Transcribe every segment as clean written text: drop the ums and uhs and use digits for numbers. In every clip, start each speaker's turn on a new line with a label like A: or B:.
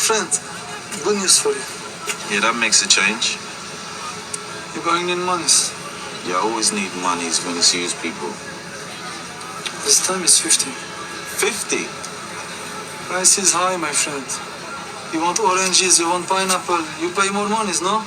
A: friend, good news for you.
B: Yeah, that makes a change.
A: You're going in monies.
B: You always need monies when it's used people.
A: This time it's 50.
B: 50?
A: Price is high, my friend. You want oranges, you want pineapple, you pay more monies, no?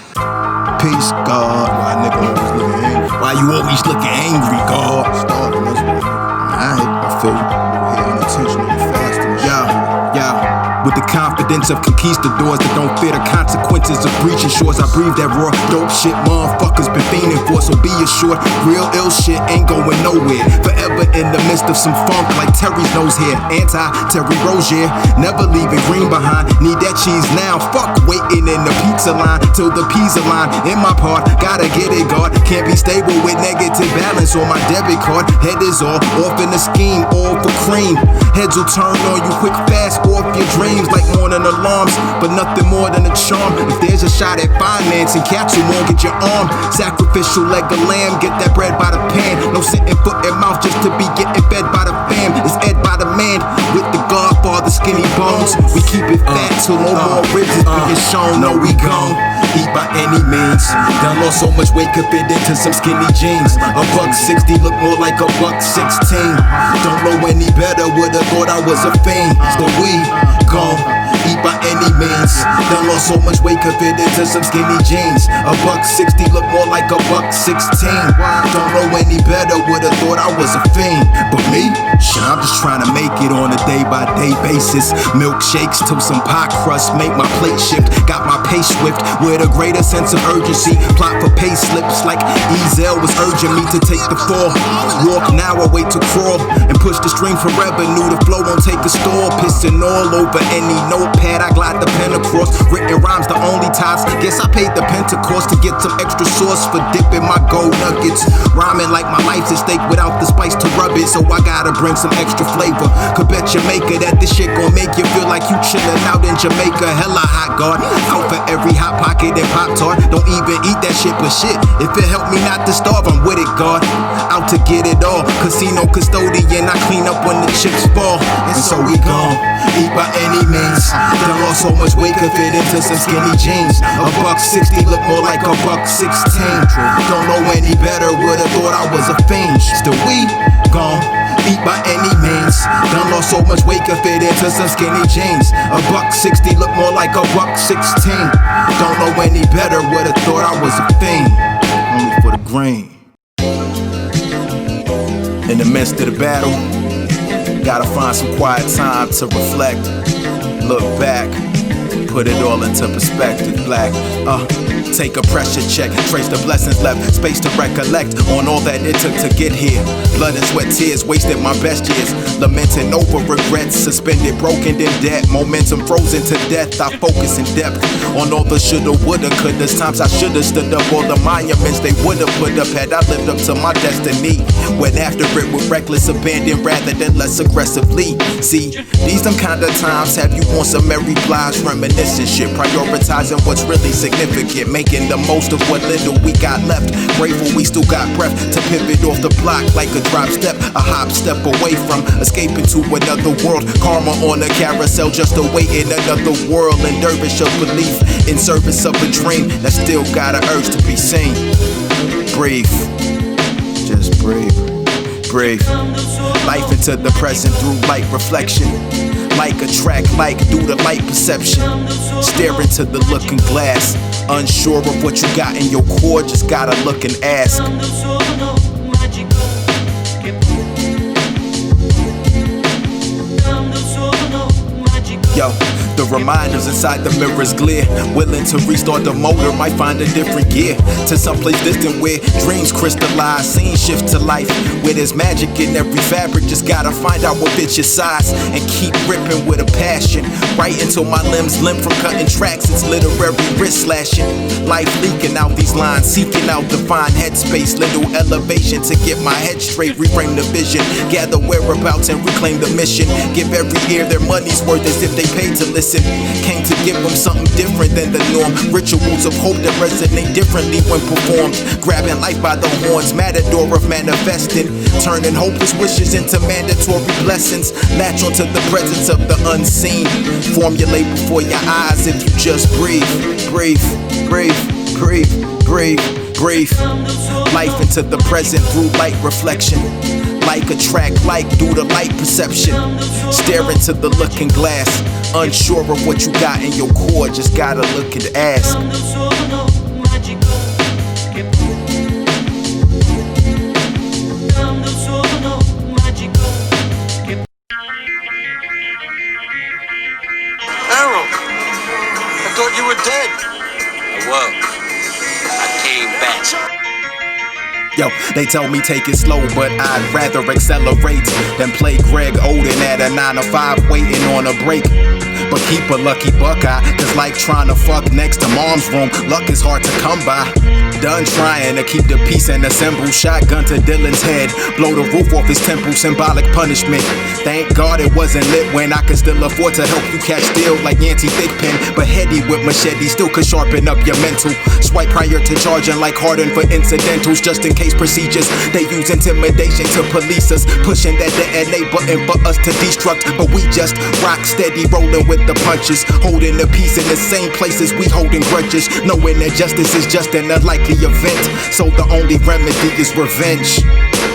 C: Peace, God. Why nigga always looking angry? Why you always looking angry, God? Starving, that's what I feel you. Here unintentionally fasting. Yeah. With the confidence of conquistadors that don't fear the consequences of breaching shores, I breathe that raw dope shit motherfuckers been fiending for. So be assured, real ill shit ain't going nowhere. Forever in the midst of some funk like Terry's nose hair. Anti-Terry Rozier, never leaving green behind. Need that cheese now, fuck waiting in the pizza line till the peas align. In my part, gotta get it, God. Can't be stable with negative balance on my debit card. Head is all off in the scheme, all for cream. Heads will turn on you quick fast off your dreams like morning alarms, but nothing more than a charm. If there's a shot at financing, catch you won't get your arm. Sacrificial leg of lamb, get that bread by the pan. No sitting foot in mouth just to be getting fed by the fam. It's Ed by the man with the Godfatha, Skinny Bonez. We keep it fat till no more ribs is being shown. No, we gon' eat by any means. Done lost so much weight could fit into some skinny jeans. $1.60 look more like $1.16. Don't know any better, would've thought I was a fiend. So we gon' eat by any means. Done lost so much weight could fit into some skinny jeans. $1.60 look more like $1.16. Don't know any better, would've thought I was a fiend. But me, shit, I'm just trying to make it on a day-by-day basis. Milkshakes to some pie crust, make my plate shift. Got my pace swift with a greater sense of urgency. Plot for pay slips like Ezel was urging me to take the fall. Walk now, I wait to crawl and push the string for revenue. The flow won't take a stall. Pissing all over any notepad, I glide the pen across. Written rhymes the only ties. Guess I paid the Pentecost to get some extra sauce for dipping my gold nuggets. Rhyming like my life's at stake without the spice to rub it, so I gotta bring some extra flavor. Could bet Jamaica that this shit gon' make you feel like you chillin' out in Jamaica. Hella hot, God. Out for every hot pocket and Pop-Tart. Don't even eat that shit, but shit, if it help me not to starve, I'm with it, God. Out to get it all. Casino custodian, I clean up when the chips fall. And so we gon' eat by any means. Done lost so much weight could fit into some skinny jeans. $1.60 look more like $1.16. Don't know any better, would've thought I was a fiend. Still we gon' eat by any means. Done lost so much weight could fit into some skinny jeans. $1.60 look more like $1.16. Don't know any better, would've thought I was a fiend. Only for the grain. In the midst of the battle, gotta find some quiet time to reflect. Look back, put it all into perspective. Black, take a pressure check, trace the blessings left, space to recollect on all that it took to get here. Blood and sweat, tears, wasted my best years, lamenting over regrets, suspended, broken in debt, momentum frozen to death. I focus in depth on all the shoulda, woulda, couldas, times I shoulda stood up, all the monuments they woulda put up had I lived up to my destiny. Went after it with reckless abandon rather than less aggressively. See, these them kind of times have you on some Mary Blige reminiscent shit, prioritizing what's really significant, making the most of what little we got left. Grateful we still got breath to pivot off the block like a drop step, a hop step away from escaping to another world. Karma on a carousel, just awaiting another world. And dervish of belief in service of a dream that still got an urge to be seen. Breathe, just breathe, breathe. Life into the present through light reflection. Like a track light through the light perception. Stare into the looking glass, unsure of what you got in your core, just gotta look and ask. Yo, the reminders inside the mirror's glare. Willing to restart the motor, might find a different gear. To someplace distant where dreams crystallize, scenes shift to life. Where there's magic in every fabric, just gotta find out what fits your size. And keep ripping with a passion, right until my limbs limp from cutting tracks. It's literary wrist slashing. Life leaking out these lines, seeking out divine headspace. Little elevation to get my head straight, reframe the vision. Gather whereabouts and reclaim the mission. Give every ear their money's worth as if they paid to listen. listen. Came to give them something different than the norm. Rituals of hope that resonate differently when performed. Grabbing life by the horns, matador of manifesting. Turning hopeless wishes into mandatory blessings. Latch onto the presence of the unseen. Formulate before your eyes if you just breathe. Breathe, breathe, breathe, breathe, breathe. Life into the present through light reflection. Like attract like due to light perception. Stare into the looking glass. Unsure of what you got in your core, just gotta look and ask.
A: Arrow, I thought you were dead.
D: Well, I came back.
C: Yo, they tell me take it slow, but I'd rather accelerate than play Greg Oden at a 9 to 5 waiting on a break. But keep a lucky buckeye, cause like trying to fuck next to mom's room, luck is hard to come by. Done trying to keep the peace and assemble. Shotgun to Dylan's head, blow the roof off his temple, symbolic punishment. Thank God it wasn't lit when I could still afford to help you catch steel like Yancey Thickpen. But heady with machete still could sharpen up your mental. Swipe prior to charging like Harden for incidentals. Just in case procedures, they use intimidation to police us. Pushing that DNA button for us to destruct. But we just rock steady, rolling with the punches. Holding the peace in the same places we holding grudges. Knowing that justice is just an unlikely event, so the only remedy is revenge.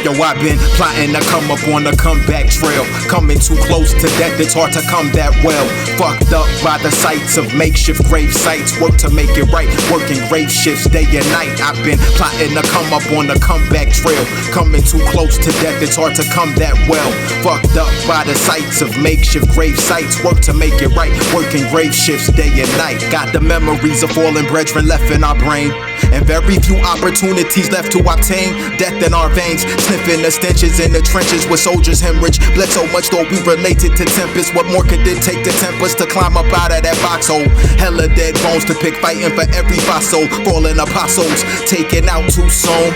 C: Yo, I've been plotting to come up on the comeback trail. Coming too close to death, it's hard to come that well. Fucked up by the sights of makeshift grave sites. Work to make it right, working grave shifts day and night. I've been plotting to come up on the comeback trail. Coming too close to death, it's hard to come that well. Fucked up by the sights of makeshift grave sites. Work to make it right, working grave shifts day and night. Got the memories of fallen brethren left in our brain, and very few opportunities left to obtain. Death in our veins, sniffing the stenches in the trenches where soldiers hemorrhage. Bled so much though we related to tempest. What more could it take to tempt us to climb up out of that foxhole? Hella dead bones to pick, fighting for every fossil. Fallen apostles, taken out too soon.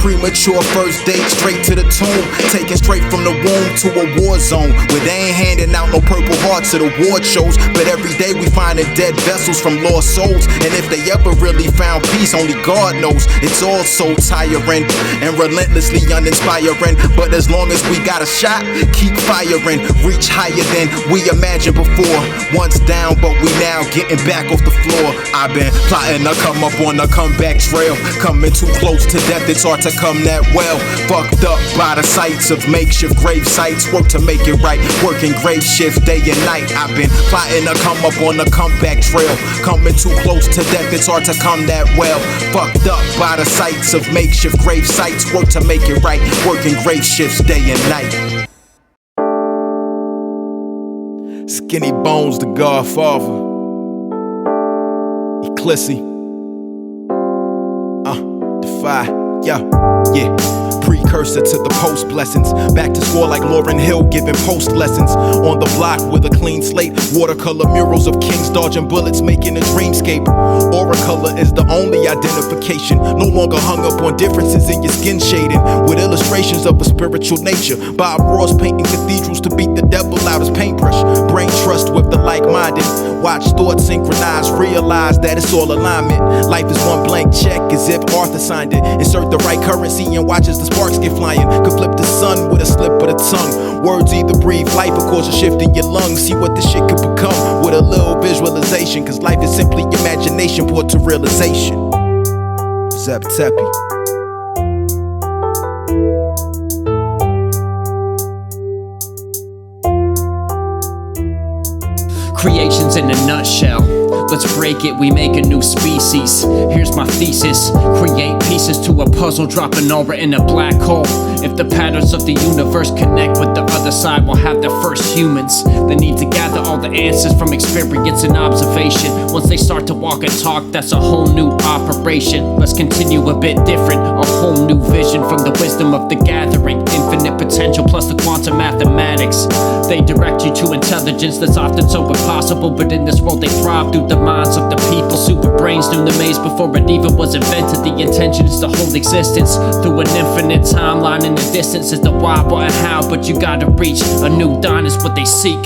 C: Premature first date straight to the tomb. Taken straight from the womb to a war zone, where they ain't handing out no purple hearts at award shows. But every day we finding dead vessels from lost souls. And if they ever really found peace, only God knows. It's all so tiring and relentlessly uninspiring. But as long as we got a shot, keep firing. Reach higher than we imagined before. Once down, but we now getting back off the floor. I've been plotting to come up on the comeback trail. Coming too close to death, it's hard to come that well. Fucked up by the sights of makeshift grave sites. Work to make it right, working grave shifts day and night. I've been plotting to come up on the comeback trail. Coming too close to death, it's hard to come that well. Fucked up by the sights of makeshift grave sites. Work to make it right, working grave shifts day and night. Skinny Bonez Tha Godfatha, Eclyse, Defy, yeah. Precursor to the post blessings. Back to score like Lauryn Hill giving post lessons. On the block with a clean slate. Watercolor murals of kings dodging bullets, making a dreamscape. Aura color is the only identification. No longer hung up on differences in your skin shading. With illustrations of a spiritual nature. Bob Ross painting cathedrals to beat the devil out his paintbrush. Brain trust with the like-minded. Watch thoughts synchronize. Realize that it's all alignment. Life is one blank check as if Arthur signed it. Insert the right currency and watch as the sparks get flying. Could flip the sun with a slip of the tongue. Words either breathe life or cause a shift in your lungs. See what this shit could become with a little visualization. Cause life is simply imagination brought to realization. Zep Tepi.
E: Creations in a nutshell. Let's break it, we make a new species. Here's my thesis. Create pieces to a puzzle, drop an aura in a black hole. If the patterns of the universe connect with the other side, we'll have the first humans. They need to gather all the answers from experience and observation. Once they start to walk and talk, that's a whole new operation. Let's continue a bit different, a whole new vision from the wisdom of the gathering. Infinite potential plus the quantum mathematics. They direct you to intelligence that's often so impossible, but in this world they thrive through the minds of the people. Super brains knew the maze before it even was invented. The intention is to hold existence through an infinite timeline, and the distance is the why, what, and how. But you gotta reach a new dawn is what they seek.